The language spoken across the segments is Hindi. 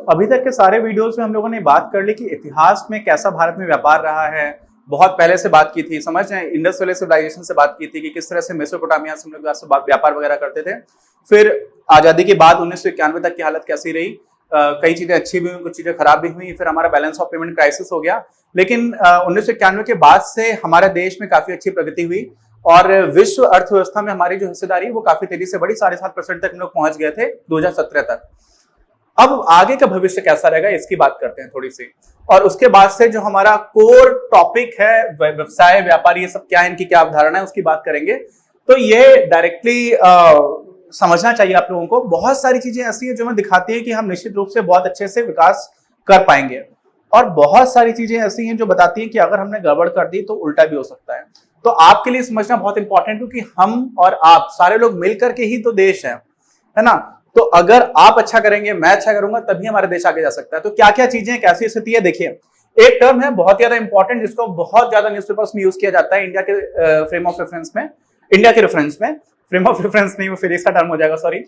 अभी तक के सारे वीडियोस में हम लोगों ने बात कर ली कि इतिहास में कैसा भारत में व्यापार रहा है। बहुत पहले से बात की थी, समझ रहे हैं, इंडस वैली सिविलाइजेशन से बात की थी कि किस तरह से मेसोपोटामिया से हम लोग व्यापार वगैरह करते थे। फिर आजादी के बाद 1991 तक की हालत कैसी रही, कई चीजें अच्छी भी हुई, कुछ चीजें खराब भी हुई। फिर हमारा बैलेंस ऑफ पेमेंट क्राइसिस हो गया, लेकिन 1991 के बाद से हमारे देश में काफी अच्छी प्रगति हुई और विश्व अर्थव्यवस्था में हमारी जो हिस्सेदारी है वो काफी तेजी से बढ़ी। 7.5% तक हम लोग पहुंच गए थे 2017 तक। अब आगे का भविष्य कैसा रहेगा इसकी बात करते हैं थोड़ी सी, और उसके बाद से जो हमारा कोर टॉपिक है व्यवसाय व्यापार ये सब क्या है, इनकी क्या अवधारणा है, उसकी बात करेंगे। तो ये डायरेक्टली समझना चाहिए आप लोगों को। बहुत सारी चीजें ऐसी है जो हमें दिखाती है कि हम निश्चित रूप से बहुत अच्छे से विकास कर पाएंगे, और बहुत सारी चीजें ऐसी हैं जो बताती हैं कि अगर हमने गड़बड़ कर दी तो उल्टा भी हो सकता है। तो आपके लिए समझना बहुत इंपॉर्टेंट है, क्योंकि हम और आप सारे लोग मिलकर के ही तो देश है ना। तो अगर आप अच्छा करेंगे, मैं अच्छा करूंगा, तभी हमारा देश आगे जा सकता है। तो क्या क्या चीजें, कैसी स्थिति है, देखिए। एक टर्म है बहुत ज्यादा इंपॉर्टेंट जिसको बहुत ज्यादा न्यूज़पेपर्स में यूज किया जाता है इंडिया के फ्रेम ऑफ रेफरेंस में, इंडिया के रेफरेंस में, फ्रेम ऑफ रेफरेंस नहीं, वो फिजिक्स का टर्म हो जाएगा, सॉरी।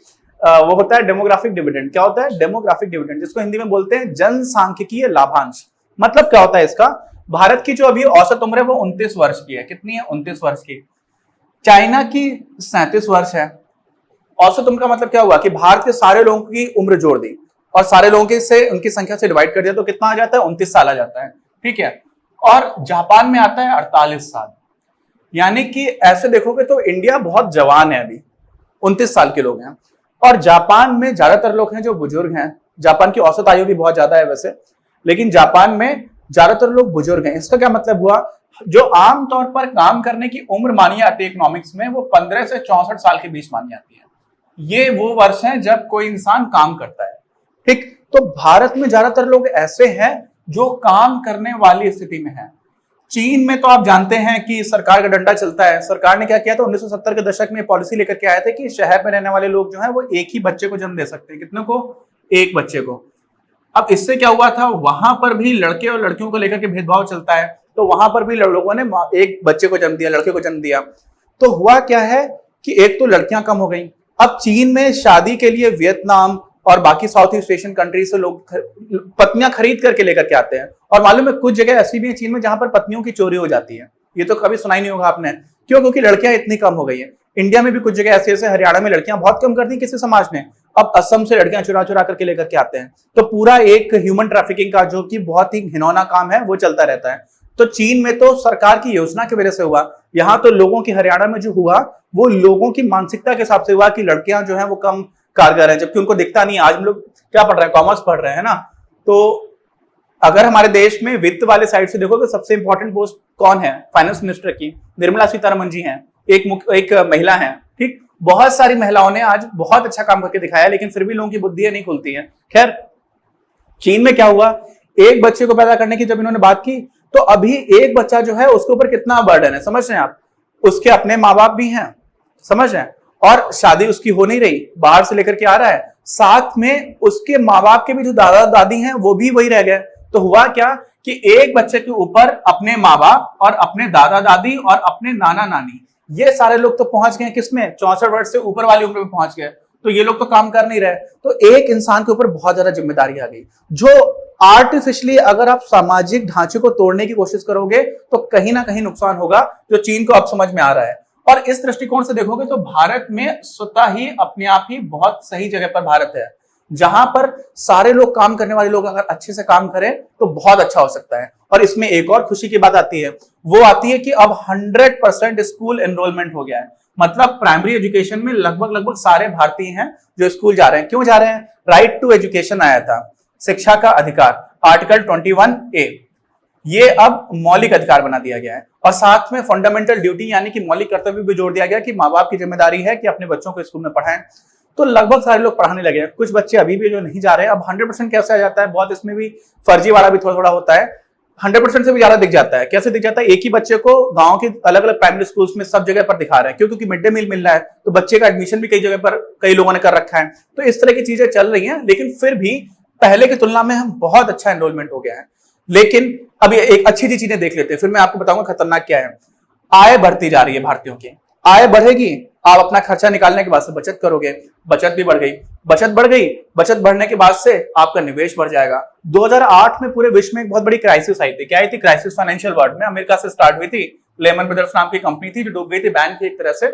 वो होता है डेमोग्राफिक डिविडेंड। क्या होता है डेमोग्राफिक डिविडेंड, जिसको हिंदी में बोलते हैं जनसांख्यिकीय लाभांश। मतलब क्या होता है इसका, भारत की जो अभी औसत उम्र है वो 29 वर्ष की है। कितनी है? 29 वर्ष की। चाइना की 37 वर्ष है। औसत उम्र का मतलब क्या हुआ कि भारत के सारे लोगों की उम्र जोड़ दी और सारे लोगों के से उनकी संख्या से डिवाइड कर दिया तो कितना आ जाता है? 29 साल आ जाता है, ठीक है। और जापान में आता है 48 साल। यानी कि ऐसे देखोगे तो इंडिया बहुत जवान है, अभी 29 साल के लोग हैं, और जापान में ज्यादातर लोग हैं जो बुजुर्ग हैं। जापान की औसत आयु भी बहुत ज्यादा है वैसे, लेकिन जापान में ज्यादातर लोग बुजुर्ग हैं। इसका क्या मतलब हुआ, जो आमतौर पर काम करने की उम्र मानी जाती है इकोनॉमिक्स में, वो 15 से 64 साल के बीच मानी जाती है। ये वो वर्ष हैं जब कोई इंसान काम करता है, ठीक। तो भारत में ज्यादातर लोग ऐसे हैं जो काम करने वाली स्थिति में हैं। चीन में तो आप जानते हैं कि सरकार का डंडा चलता है। सरकार ने क्या किया था, 1970 के दशक में पॉलिसी लेकर के आए थे कि शहर में रहने वाले लोग जो है वो एक ही बच्चे को जन्म दे सकते हैं। कितने को? एक बच्चे को। अब इससे क्या हुआ था, वहां पर भी लड़के और लड़कियों को लेकर के भेदभाव चलता है, तो वहां पर भी लोगों ने एक बच्चे को जन्म दिया, लड़के को जन्म दिया। तो हुआ क्या है कि एक तो लड़कियां कम हो गई। अब चीन में शादी के लिए वियतनाम और बाकी साउथ ईस्ट एशियन कंट्री से लोग पत्नियां खरीद करके लेकर के आते हैं। और मालूम है कुछ जगह ऐसी भी है चीन में जहां पर पत्नियों की चोरी हो जाती है। ये तो कभी सुना ही नहीं होगा आपने। क्यों? क्योंकि लड़कियां इतनी कम हो गई है। इंडिया में भी कुछ जगह ऐसे ऐसे, हरियाणा में लड़कियां बहुत कम कर दी किसी समाज ने। अब असम से लड़कियां चुरा चुरा करके लेकर के आते हैं। तो पूरा एक ह्यूमन ट्रैफिकिंग का जो कि बहुत ही घिनौना काम है वो चलता रहता है। तो चीन में तो सरकार की योजना की वजह से हुआ। यहाँ तो लोगों की, हरियाणा में जो हुआ वो लोगों की मानसिकता के हिसाब से हुआ कि लड़कियां जो है वो कम कारगर हैं, जबकि उनको दिखता नहीं। आज हम लोग क्या पढ़ रहे हैं, कॉमर्स पढ़ रहे हैं ना। तो अगर हमारे देश में वित्त वाले साइड से देखोगे सबसे इंपॉर्टेंट पोस्ट कौन है? फाइनेंस मिनिस्टर की निर्मला सीतारमण जी हैं, एक महिला है, ठीक। बहुत सारी महिलाओं ने आज बहुत अच्छा काम करके दिखाया, लेकिन फिर भी लोगों की बुद्धि नहीं खुलती है। खैर, चीन में क्या हुआ, एक बच्चे को पैदा करने की जब इन्होंने बात की तो अभी एक बच्चा जो है उसके ऊपर कितना बर्डन है, समझ रहे हैं आप। उसके अपने माँ बाप भी हैं, समझ रहे हैं, और शादी उसकी हो नहीं रही, बाहर से लेकर के आ रहा है। साथ में उसके माँ बाप के भी जो दादा दादी हैं वो भी वही रह गए। तो हुआ क्या कि एक बच्चे के ऊपर अपने माँ बाप और अपने दादा दादी और अपने नाना नानी, ये सारे लोग तो पहुंच गए किसमें? 64 वर्ष से ऊपर वाली उम्र में पहुंच गए। तो ये लोग तो काम कर नहीं रहे। तो एक इंसान के ऊपर बहुत ज्यादा जिम्मेदारी आ गई। जो आर्टिफिशियली अगर आप सामाजिक ढांचे को तोड़ने की कोशिश करोगे तो कहीं ना कहीं नुकसान होगा, जो चीन को अब समझ में आ रहा है। और इस दृष्टिकोण से देखोगे तो भारत में स्वतः ही अपने आप ही बहुत सही जगह पर भारत है, जहां पर सारे लोग काम करने वाले लोग अगर अच्छे से काम करें तो बहुत अच्छा हो सकता है। और इसमें एक और खुशी की बात आती है, वो आती है कि अब 100% स्कूल एनरोलमेंट हो गया है। मतलब प्राइमरी एजुकेशन में लगभग सारे भारतीय हैं जो स्कूल जा रहे हैं। क्यों जा रहे हैं? राइट टू एजुकेशन आया था, शिक्षा का अधिकार, आर्टिकल 21A, ये अब मौलिक अधिकार बना दिया गया है। और साथ में फंडामेंटल ड्यूटी यानी कि मौलिक कर्तव्य भी जोड़ दिया गया कि माँ बाप की जिम्मेदारी है कि अपने बच्चों को स्कूल में पढ़ाएं। तो लगभग सारे लोग पढ़ाने लगे हैं। कुछ बच्चे अभी भी जो नहीं जा रहे हैं। अब 100% कैसे आ जाता है, बहुत इसमें भी फर्जी वाला भी थोड़ा थोड़ा होता है। 100% से भी ज्यादा दिख जाता है। कैसे दिख जाता है? एक ही बच्चे को गांव के अलग अलग प्राइमरी स्कूल्स में सब जगह पर दिखा रहे हैं। क्यों? क्योंकि मिड डे मील मिल रहा है, तो बच्चे का एडमिशन भी कई जगह पर कई लोगों ने कर रखा है। तो इस तरह की चीजें चल रही हैं, लेकिन फिर भी पहले की तुलना में हम बहुत अच्छा एनरोलमेंट हो गया है। लेकिन अब एक अच्छी चीजें देख लेते हैं, फिर मैं आपको बताऊंगा खतरनाक क्या है। आय बढ़ती जा रही है भारतीयों की, आय बढ़ेगी, आप अपना खर्चा निकालने के बाद से बचत करोगे, बचत भी बढ़ गई, बचत बढ़ गई, बचत बढ़ने के बाद से आपका निवेश बढ़ जाएगा। 2008 में पूरे विश्व में एक बहुत बड़ी क्राइसिस आई थी। क्या आई थी क्राइसिस? फाइनेंशियल वर्ल्ड में अमेरिका से स्टार्ट हुई थी। लेमन ब्रदर्स नाम की कंपनी थी जो डूब गई थी, बैंक थी एक तरह से।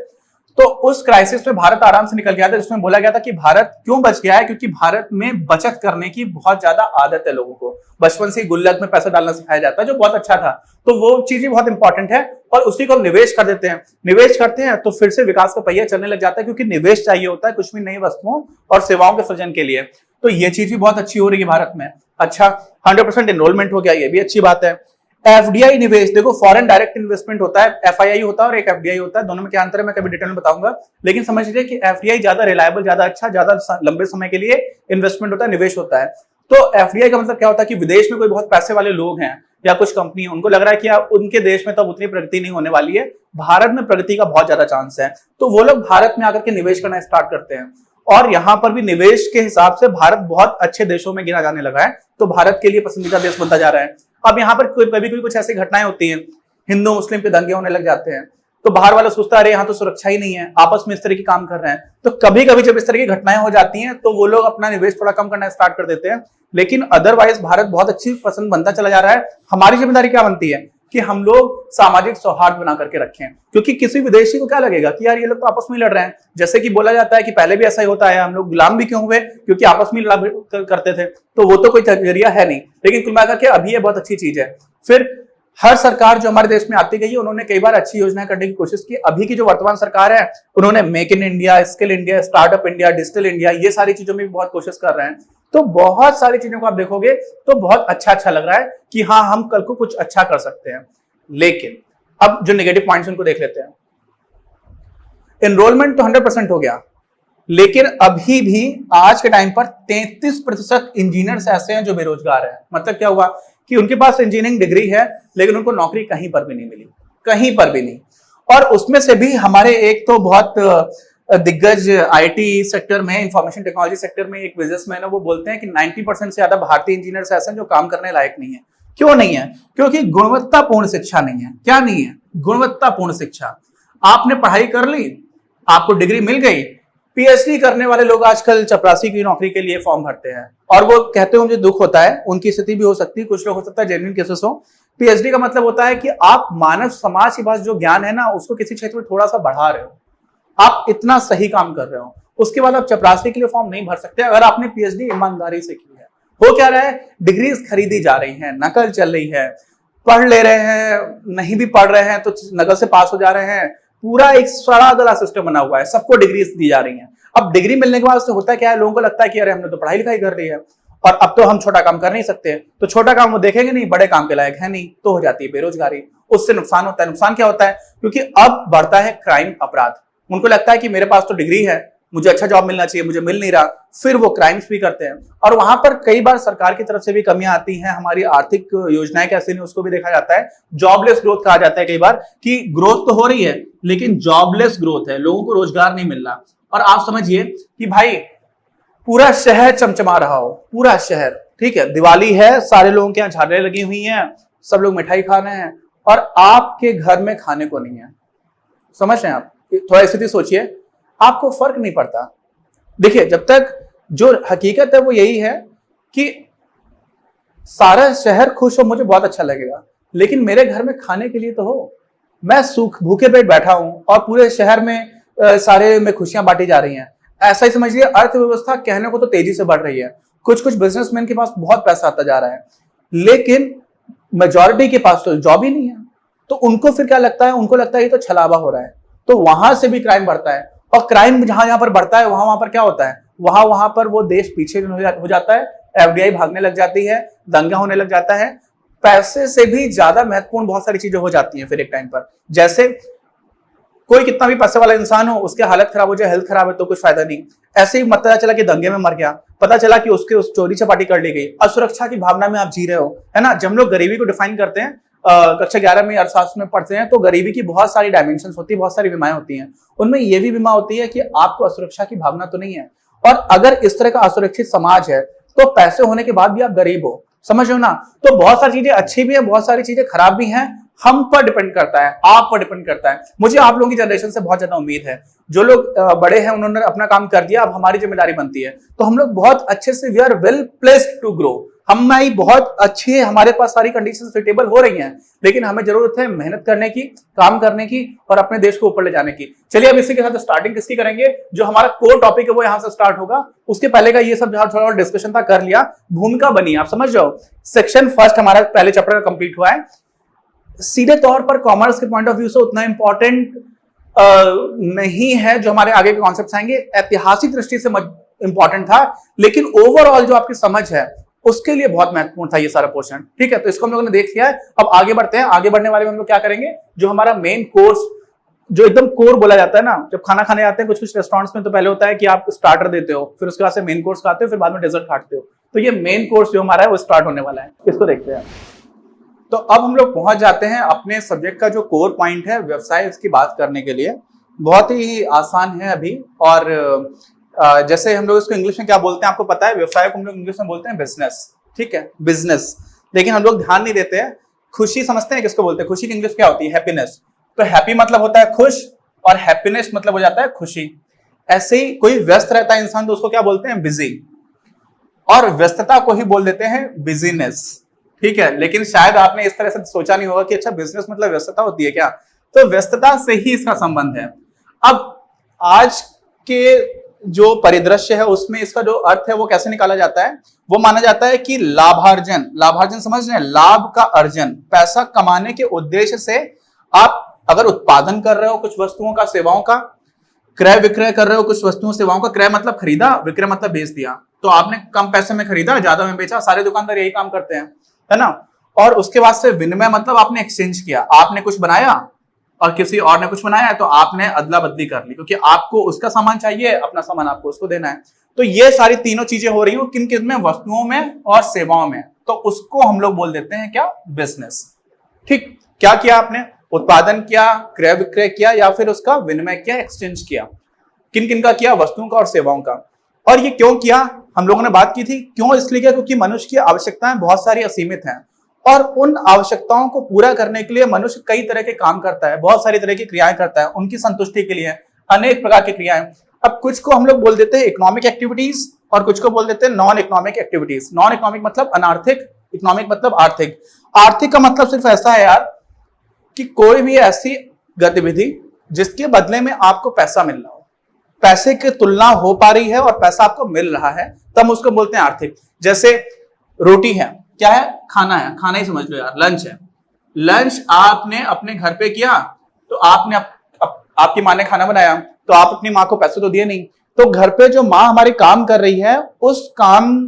तो उस क्राइसिस में भारत आराम से निकल गया था, जिसमें बोला गया था कि भारत क्यों बच गया है, क्योंकि भारत में बचत करने की बहुत ज्यादा आदत है लोगों को, बचपन से गुल्लक में पैसा डालना सिखाया जाता है, जो बहुत अच्छा था। तो वो चीज बहुत इंपॉर्टेंट है और उसी को हम निवेश कर देते हैं। निवेश करते हैं तो फिर से विकास का पहिया चलने लग जाता है, क्योंकि निवेश चाहिए होता है कुछ भी नई वस्तुओं और सेवाओं के सृजन के लिए। तो ये चीज भी बहुत अच्छी हो रही है भारत में। अच्छा, 100% एनरोलमेंट हो गया, ये भी अच्छी बात है। एफडीआई निवेश, देखो फॉरेन डायरेक्ट इन्वेस्टमेंट होता है, एफआईआई होता है और एक एफडीआई होता है, दोनों में क्या अंतर है मैं कभी डिटेल में बताऊंगा। लेकिन समझ लीजिए कि एफडीआई ज्यादा रिलायबल, ज्यादा अच्छा, ज्यादा लंबे समय के लिए इन्वेस्टमेंट होता है, निवेश होता है। तो एफडीआई का मतलब क्या होता है कि विदेश में कोई बहुत पैसे वाले लोग हैं या कुछ कंपनी है, उनको लग रहा है कि उनके देश में तो उतनी प्रगति नहीं होने वाली है, भारत में प्रगति का बहुत ज्यादा चांस है, तो वो लोग भारत में आकर के निवेश करना स्टार्ट करते हैं। और यहां पर भी निवेश के हिसाब से भारत बहुत अच्छे देशों में गिना जाने लगा है, तो भारत के लिए पसंदीदा देश बनता जा रहा है। अब यहाँ पर कभी कभी कुछ ऐसी घटनाएं होती हैं, हिंदू मुस्लिम के दंगे होने लग जाते हैं, तो बाहर वाला सोचता है अरे यहाँ तो सुरक्षा ही नहीं है, आपस में इस तरह की काम कर रहे हैं। तो कभी कभी जब इस तरह की घटनाएं हो जाती हैं तो वो लोग अपना निवेश थोड़ा कम करना स्टार्ट कर देते हैं। लेकिन अदरवाइज भारत बहुत अच्छी पसंद बनता चला जा रहा है। हमारी जिम्मेदारी क्या बनती है कि हम लोग सामाजिक सौहार्द बना करके रखें, क्योंकि किसी विदेशी को क्या लगेगा कि यार ये लोग तो आपस में लड़ रहे हैं। जैसे कि बोला जाता है कि पहले भी ऐसा ही होता है, हम लोग गुलाम भी क्यों हुए, क्योंकि आपस में लड़ा करते थे, तो वो तो कोई जरिया है नहीं। लेकिन कुल मिलाकर के अभी ये बहुत अच्छी चीज है। फिर हर सरकार जो हमारे देश में आती गई है, उन्होंने कई बार अच्छी योजनाएं करने की कोशिश की। अभी की जो वर्तमान सरकार है, उन्होंने make in India, skill India, startup India, digital India, ये सारी चीजों में भी बहुत कोशिश कर रहे हैं। तो बहुत सारी चीजों को आप देखोगे तो बहुत अच्छा लग रहा है कि हाँ हम कल को कुछ अच्छा कर सकते हैं। लेकिन अब जो नेगेटिव पॉइंट्स उनको देख लेते हैं। एनरोलमेंट तो 100% हो गया, लेकिन अभी भी आज के टाइम पर 33% इंजीनियर्स ऐसे हैं जो बेरोजगार हैं। मतलब क्या हुआ कि उनके पास इंजीनियरिंग डिग्री है लेकिन उनको नौकरी कहीं पर भी नहीं मिली, कहीं पर भी नहीं। और उसमें से भी हमारे एक तो बहुत दिग्गज आईटी सेक्टर में, इंफॉर्मेशन टेक्नोलॉजी सेक्टर में एक बिजनेसमैन है, वो बोलते हैं कि 90% से ज्यादा भारतीय इंजीनियर्स ऐसे हैं जो काम करने लायक नहीं है। क्यों नहीं है? क्योंकि गुणवत्तापूर्ण शिक्षा नहीं है। क्या नहीं है? गुणवत्तापूर्ण शिक्षा। आपने पढ़ाई कर ली, आपको डिग्री मिल गई, पीएचडी करने वाले लोग आजकल चपरासी की नौकरी के लिए फॉर्म भरते हैं और वो कहते हैं मुझे दुख होता है, उनकी स्थिति भी हो सकती है, कुछ लोग हो सकता है जेन्युइन केसेस हो। पीएचडी का मतलब होता है कि आप मानव समाज के पास जो ज्ञान है ना, उसको किसी क्षेत्र में थोड़ा सा बढ़ा रहे हो, आप इतना सही काम कर रहे हो, उसके बाद आप चपरासी के लिए फॉर्म नहीं भर सकते अगर आपने पीएचडी ईमानदारी से की है। हो क्या रहा है? डिग्रीज खरीदी जा रही हैं, नकल चल रही है, पढ़ ले रहे हैं, नहीं भी पढ़ रहे हैं तो नकल से पास हो जा रहे हैं। पूरा एक सड़ा गला सिस्टम बना हुआ है, सबको डिग्री दी जा रही है। अब डिग्री मिलने के बाद उससे होता क्या है, लोगों को लगता है कि अरे हमने तो पढ़ाई लिखाई कर ली है और अब तो हम छोटा काम कर नहीं सकते, तो छोटा काम वो देखेंगे नहीं, बड़े काम के लायक है नहीं, तो हो जाती है बेरोजगारी। उससे नुकसान होता है। नुकसान क्या होता है? क्योंकि अब बढ़ता है क्राइम, अपराध। उनको लगता है कि मेरे पास तो डिग्री है, मुझे अच्छा जॉब मिलना चाहिए, मुझे मिल नहीं रहा, फिर वो क्राइम्स भी करते हैं। और वहां पर कई बार सरकार की तरफ से भी कमियां आती हैं, हमारी आर्थिक योजनाएं कैसी नहीं उसको भी देखा जाता है। जॉबलेस ग्रोथ कहा जाता है कई बार कि ग्रोथ तो हो रही है लेकिन जॉबलेस ग्रोथ है, लोगों को रोजगार नहीं मिल रहा। और आप समझिए कि भाई पूरा शहर चमचमा रहा हो, पूरा शहर, ठीक है, दिवाली है, सारे लोगों के यहाँ झालरें लगी हुई हैं, सब लोग मिठाई खा रहे हैं और आपके घर में खाने को नहीं है। समझ रहे हैं आप? थोड़ा स्थिति सोचिए, आपको फर्क नहीं पड़ता। देखिए, जब तक जो हकीकत है वो यही है कि सारा शहर खुश हो, मुझे बहुत अच्छा लगेगा, लेकिन मेरे घर में खाने के लिए तो हो। मैं भूखे पेट बैठा हूं और पूरे शहर में सारे में खुशियां बांटी जा रही हैं। ऐसा ही समझिए, अर्थव्यवस्था कहने को तो तेजी से बढ़ रही है, कुछ कुछ बिजनेसमैन के पास बहुत पैसा आता जा रहा है, लेकिन मेजॉरिटी के पास तो जॉब ही नहीं है। तो उनको फिर क्या लगता है? उनको लगता है ये तो छलावा हो रहा है, तो वहां से भी क्राइम बढ़ता है। और क्राइम जहां पर बढ़ता है वहां पर क्या होता है? वहां पर वो देश पीछे हो जाता है, एफडीआई भागने लग जाती है, दंगा होने लग जाता है, पैसे से भी ज्यादा महत्वपूर्ण बहुत सारी चीजें हो जाती हैं फिर एक टाइम पर। जैसे कोई कितना भी पैसे वाला इंसान हो, उसके हालत खराब हो जाए, हेल्थ खराब है तो कुछ फायदा नहीं। ऐसे ही पता चला कि दंगे में मर गया, पता चला कि उसके उस चोरी चपाटी कर ली गई, असुरक्षा की भावना में आप जी रहे हो, है ना। जब हम लोग गरीबी को डिफाइन करते हैं, कक्षा 11 में अर्थशास्त्र में पढ़ते हैं, तो गरीबी की बहुत सारी डायमेंशंस होती है, बहुत सारी बीमाएं होती हैं। उनमें यह भी बीमा होती है कि आपको असुरक्षा की भावना तो नहीं है। और अगर इस तरह का असुरक्षित समाज है तो पैसे होने के बाद भी आप गरीब हो, समझ लो ना। तो बहुत सारी चीजें अच्छी भी है, बहुत सारी चीजें खराब भी हैं। हम पर डिपेंड करता है, आप पर डिपेंड करता है। मुझे आप लोगों की जनरेशन से बहुत ज्यादा उम्मीद है, जो लोग बड़े हैं उन्होंने अपना काम कर दिया, अब हमारी जिम्मेदारी बनती है। तो हम लोग बहुत अच्छे से, we are well placed to grow, हमारी बहुत अच्छी है, हमारे पास सारी कंडीशंस फिटेबल हो रही हैं, लेकिन हमें जरूरत है मेहनत करने की, काम करने की और अपने देश को ऊपर ले जाने की। चलिए अब इसी के साथ स्टार्टिंग किसकी करेंगे, जो हमारा कोर टॉपिक है वो यहां से स्टार्ट होगा। उसके पहले का ये सब थोड़ा डिस्कशन था कर लिया, भूमिका बनी, आप समझ जाओ। सेक्शन फर्स्ट हमारा पहले चैप्टर का कंप्लीट हुआ है। सीधे तौर पर कॉमर्स के पॉइंट ऑफ व्यू से उतना इंपॉर्टेंट नहीं है जो हमारे आगे के कॉन्सेप्ट्स आएंगे, ऐतिहासिक दृष्टि से इंपॉर्टेंट था, लेकिन ओवरऑल जो आपकी समझ है उसके लिए बहुत महत्वपूर्ण था ये सारा पोर्शन। ठीक है, तो इसको हम लोगों ने देख लिया है। अब आगे बढ़ते हैं। आगे बढ़ने वाले में हम लोग क्या करेंगे, जो हमारा मेन कोर्स, जो एकदम कोर बोला जाता है ना, जब खाना खाने आते हैं कुछ कुछ रेस्टोरेंट्स में, तो पहले होता है कि आप स्टार्टर देते हो, फिर उसके बाद से मेन कोर्स खाते हो, फिर बाद में डेजर्ट खाते हो। तो ये मेन कोर्स जो हमारा है वो स्टार्ट होने वाला है, इसको देखते हैं। तो अब हम लोग पहुंच जाते हैं अपने सब्जेक्ट का जो कोर पॉइंट है, व्यवसाय, इसकी बात करने के लिए। बहुत ही आसान है अभी, और जैसे हम लोग इसको इंग्लिश में क्या बोलते हैं आपको पता है, व्यवसाय को हम लोग इंग्लिश में बोलते हैं बिजनेस। ठीक है, बिजनेस। लेकिन हम लोग ध्यान नहीं देते हैं, खुशी समझते हैं किसको बोलते हैं, खुशी की इंग्लिश क्या होती है, हैप्पीनेस। तो हैप्पी मतलब होता है खुश, और हैप्पीनेस मतलब हो जाता है खुशी। ऐसे ही कोई व्यस्त रहता है इंसान तो उसको क्या बोलते हैं, बिजी, और व्यस्तता को ही बोल देते हैं बिजीनेस। ठीक है, लेकिन शायद आपने इस तरह से सोचा नहीं होगा कि अच्छा बिजनेस मतलब व्यस्तता होती है क्या, तो व्यस्तता से ही इसका संबंध है। अब आज के जो परिदृश्य है उसमें इसका जो अर्थ है वो कैसे निकाला जाता है, वो माना जाता है कि लाभार्जन, लाभार्जन समझ रहे हैं, लाभ का अर्जन, पैसा कमाने के उद्देश्य से आप अगर उत्पादन कर रहे हो कुछ वस्तुओं का, सेवाओं का, क्रय विक्रय कर रहे हो कुछ वस्तुओं सेवाओं का, क्रय मतलब खरीदा, विक्रय मतलब बेच दिया, तो आपने कम पैसे में खरीदा, ज्यादा में बेचा, सारे दुकानदार यही काम करते हैं, है ना। और उसके बाद से विनिमय मतलब आपने एक्सचेंज किया, आपने कुछ बनाया और किसी और ने कुछ बनाया है, तो आपने अदला बदली कर ली, क्योंकि आपको उसका सामान चाहिए, अपना सामान आपको उसको देना है। तो ये सारी तीनों चीजें हो रही हो किन किन में, वस्तुओं में और सेवाओं में, तो उसको हम लोग बोल देते हैं क्या, बिजनेस। ठीक, क्या किया आपने, उत्पादन किया, क्रय विक्रय किया, या फिर उसका विनिमय किया, एक्सचेंज किया। किन किन का किया, वस्तुओं का और सेवाओं का। और ये क्यों किया, हम लोगों ने बात की थी, क्यों इसलिए किया, क्योंकि मनुष्य की आवश्यकताएं बहुत सारी असीमित हैं, और उन आवश्यकताओं को पूरा करने के लिए मनुष्य कई तरह के काम करता है, बहुत सारी तरह की क्रियाएं करता है, उनकी संतुष्टि के लिए अनेक प्रकार की क्रियाएं। अब कुछ को हम लोग बोल देते हैं इकोनॉमिक एक्टिविटीज, और कुछ को बोल देते हैं non economic activities. Non economic मतलब अनार्थिक, इकोनॉमिक मतलब आर्थिक। आर्थिक का मतलब सिर्फ ऐसा है यार कि कोई भी ऐसी गतिविधि जिसके बदले में आपको पैसा मिल रहा हो, पैसे की तुलना हो पा रही है और पैसा आपको मिल रहा है, तब उसको बोलते हैं आर्थिक। जैसे रोटी है, क्या है, खाना है, खाना ही समझ लो यार, लंच है। लंच आपने अपने घर पे किया, तो आपने आपकी माँ ने खाना बनाया, तो आप अपनी माँ को पैसे तो दिए नहीं, तो घर पे जो माँ हमारी काम कर रही है उस काम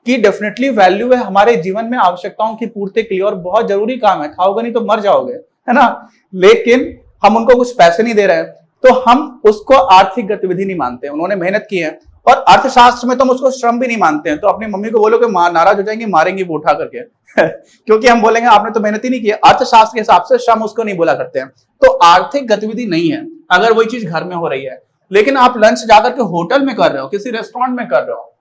की डेफिनेटली वैल्यू है हमारे जीवन में आवश्यकताओं की पूर्ति के लिए, और बहुत जरूरी काम है, खाओगे नहीं तो मर जाओगे, है ना। लेकिन हम उनको कुछ पैसे नहीं दे रहे हैं, तो हम उसको आर्थिक गतिविधि नहीं मानते। उन्होंने मेहनत की है, और अर्थशास्त्र में तो हम उसको श्रम भी नहीं मानते हैं। तो अपनी मम्मी को बोलो कि माँ नाराज हो जाएंगे, मारेंगे वो उठा करके क्योंकि हम बोलेंगे आपने तो मेहनत ही नहीं की। अर्थशास्त्र के हिसाब से श्रम उसको नहीं बोला करते हैं, तो आर्थिक गतिविधि नहीं है अगर वही चीज घर में हो रही है। लेकिन आप लंच जाकर के होटल में कर रहे हो, किसी रेस्टोरेंट में कर रहे हो,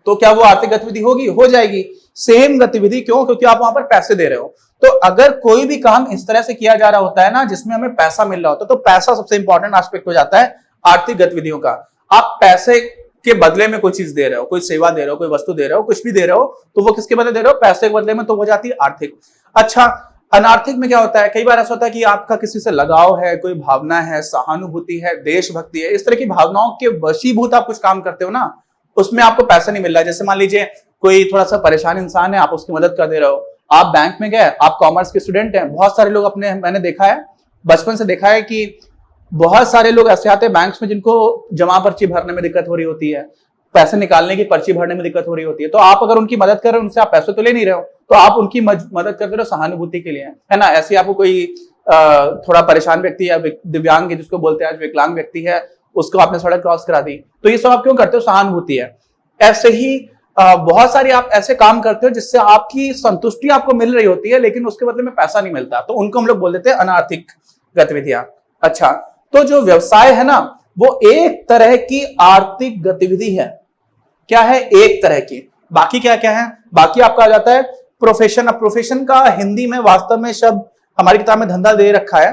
तो क्या वो आर्थिक गतिविधि होगी, हो जाएगी। सेम गतिविधि, क्यों, क्योंकि आप वहां पर पैसे दे रहे हो। तो अगर कोई भी काम इस तरह से किया जा रहा होता है ना, जिसमें हमें पैसा मिल रहा होता है, तो पैसा सबसे इंपॉर्टेंट एस्पेक्ट हो जाता है आर्थिक गतिविधियों का। आप पैसे के बदले में कोई चीज दे रहे हो, कोई सेवा दे रहे हो, कोई वस्तु दे रहे हो, कुछ भी दे रहे हो, तो वो किसके बदले दे रहे हो, पैसे के बदले में, तो हो जाती है आर्थिक। अच्छा, अनार्थिक में क्या होता है, कई बार ऐसा होता है कि आपका किसी से लगाव है, कोई भावना है, सहानुभूति है, देशभक्ति है, इस तरह की भावनाओं के वशीभूत आप कुछ काम करते हो ना, उसमें आपको पैसा नहीं मिल रहा है। जैसे मान लीजिए कोई थोड़ा सा परेशान इंसान है, आप उसकी मदद कर दे रहे हो, आप बैंक में गए, आप कॉमर्स के स्टूडेंट हैं, बहुत सारे लोग अपने, मैंने देखा है, बचपन से देखा है कि बहुत सारे लोग ऐसे आते हैं बैंक्स में जिनको जमा पर्ची भरने में दिक्कत हो रही होती है, पैसे निकालने की पर्ची भरने में दिक्कत हो रही होती है। तो आप अगर उनकी मदद कर रहे हो, उनसे आप पैसे तो ले नहीं रहे हो, तो आप उनकी मदद कर रहे हो सहानुभूति के लिए, है ना। ऐसे आपको कोई थोड़ा परेशान व्यक्ति या दिव्यांग, जिसको बोलते हैं आज विकलांग व्यक्ति है, उसको आपने सड़क क्रॉस करा दी, तो ये सब आप क्यों करते हो, सहानुभूति है। ऐसे ही बहुत सारे आप ऐसे काम करते हो जिससे आपकी संतुष्टि आपको मिल रही होती है, लेकिन उसके बदले में पैसा नहीं मिलता, तो उनको हम लोग बोल देते हैं अनार्थिक गतिविधियां। अच्छा, तो जो व्यवसाय है ना, वो एक तरह की आर्थिक गतिविधि है। क्या है, एक तरह की। बाकी क्या क्या है, बाकी आपका आ जाता है प्रोफेशन। अब प्रोफेशन का हिंदी में वास्तव में शब्द हमारी किताब में धंधा दे रखा है।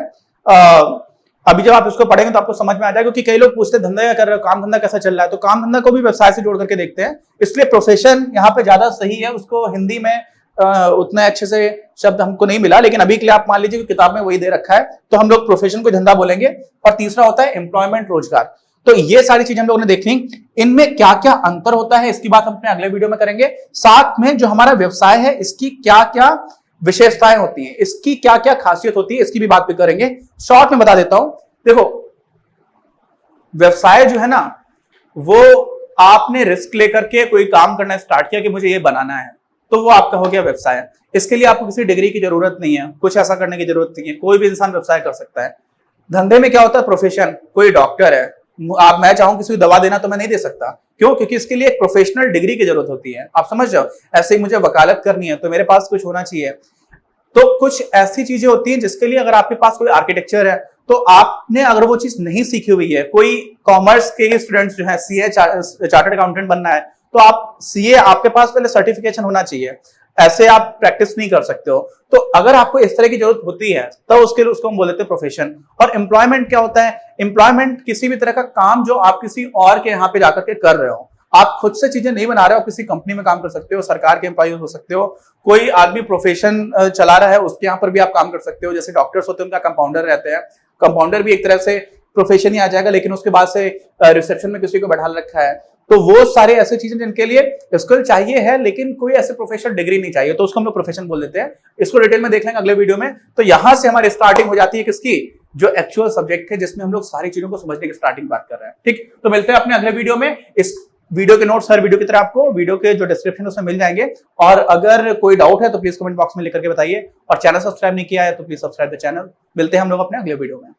अभी जब आप इसको पढ़ेंगे तो आपको समझ में आ जाएगा, क्योंकि कई लोग पूछते हैं धंधा क्या कर रहे हो, काम धंधा कैसा चल रहा है, तो काम धंधा को भी व्यवसाय से जोड़ करके देखते हैं। इसलिए प्रोफेशन यहाँ पे ज्यादा सही है। उसको हिंदी में उतना अच्छे से शब्द हमको नहीं मिला, लेकिन अभी के लिए आप मान लीजिए कि किताब में वही दे रखा है, तो हम लोग प्रोफेशन को धंधा बोलेंगे। और तीसरा होता है एम्प्लॉयमेंट, रोजगार। तो ये सारी चीजें हम लोगों ने देखी, इनमें क्या क्या अंतर होता है इसकी बात हम अपने अगले वीडियो में करेंगे। साथ में जो हमारा व्यवसाय है इसकी क्या क्या विशेषताएं होती हैं, इसकी क्या क्या खासियत होती है, इसकी भी बात भी करेंगे। शॉर्ट में बता देता हूं, देखो व्यवसाय जो है ना, वो आपने रिस्क लेकर के कोई काम करना स्टार्ट किया कि मुझे ये बनाना है, तो वो आपका हो गया व्यवसाय। इसके लिए आपको किसी डिग्री की जरूरत नहीं है, कुछ ऐसा करने की जरूरत नहीं है, कोई भी इंसान व्यवसाय कर सकता है। धंधे में क्या होता है, प्रोफेशन, कोई डॉक्टर है, मैं चाहूं किसी को दवा देना तो मैं नहीं दे सकता, क्यों? क्योंकि इसके लिए एक प्रोफेशनल डिग्री की जरूरत होती है। आप समझ जाओ, ऐसे ही मुझे वकालत करनी है तो मेरे पास कुछ होना चाहिए। तो कुछ ऐसी चीजें होती हैं जिसके लिए अगर आपके पास कोई आर्किटेक्चर है, तो आपने अगर वो चीज नहीं सीखी हुई है, कोई कॉमर्स के स्टूडेंट्स जो है सीए चार्टर्ड अकाउंटेंट बनना है, तो आप सीए, आपके पास पहले सर्टिफिकेशन होना चाहिए, ऐसे आप प्रैक्टिस नहीं कर सकते हो। तो अगर आपको इस तरह की जरूरत होती है तो उसके लिए उसको हम बोल देते हैं प्रोफेशन। और एम्प्लॉयमेंट क्या होता है, एम्प्लॉयमेंट किसी भी तरह का काम जो आप किसी और के यहाँ पे जाकर के कर रहे हो, आप खुद से चीजें नहीं बना रहे हो, किसी कंपनी में काम कर सकते हो, सरकार के एम्प्लॉय हो सकते हो, कोई आदमी प्रोफेशन चला रहा है उसके यहाँ पर भी आप काम कर सकते हो। जैसे डॉक्टर्स होते हैं, उनका कंपाउंडर रहते हैं, कंपाउंडर भी एक तरह से प्रोफेशन ही आ जाएगा, लेकिन उसके बाद से रिसेप्शन में किसी को बैठा रखा है। तो वो सारे ऐसे चीजें जिनके लिए स्किल चाहिए है, लेकिन कोई ऐसे प्रोफेशनल डिग्री नहीं चाहिए, तो उसको हम लोग प्रोफेशन बोल देते हैं। इसको डिटेल में देख लेंगे अगले वीडियो में। तो यहां से हमारी स्टार्टिंग हो जाती है किसकी, जो एक्चुअल सब्जेक्ट है, जिसमें हम लोग सारी चीजों को समझने की स्टार्टिंग बात कर रहे हैं। ठीक, तो मिलते हैं अपने अगले वीडियो में। इस वीडियो के नोट्स हर वीडियो की तरह आपको वीडियो के जो डिस्क्रिप्शन उसमें मिल जाएंगे, और अगर कोई डाउट है तो प्लीज कमेंट बॉक्स में लिख करके बताइए, और चैनल सब्सक्राइब नहीं किया है तो प्लीज सब्सक्राइब द चैनल। मिलते हैं हम लोग अपने अगले वीडियो में।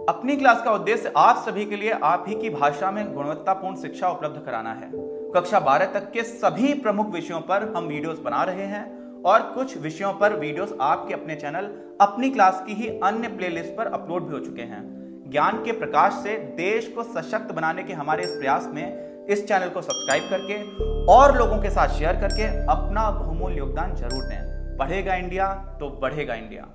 अपनी क्लास का उद्देश्य आप सभी के लिए आप ही की भाषा में गुणवत्तापूर्ण शिक्षा उपलब्ध कराना है। कक्षा 12 तक के सभी प्रमुख विषयों पर हम वीडियोस बना रहे हैं, और कुछ विषयों पर वीडियोस आपके अपने चैनल अपनी क्लास की ही अन्य प्लेलिस्ट पर अपलोड भी हो चुके हैं। ज्ञान के प्रकाश से देश को सशक्त बनाने के हमारे इस प्रयास में इस चैनल को सब्सक्राइब करके और लोगों के साथ शेयर करके अपना बहुमूल्य योगदान जरूर दें। पढ़ेगा इंडिया तो बढ़ेगा इंडिया।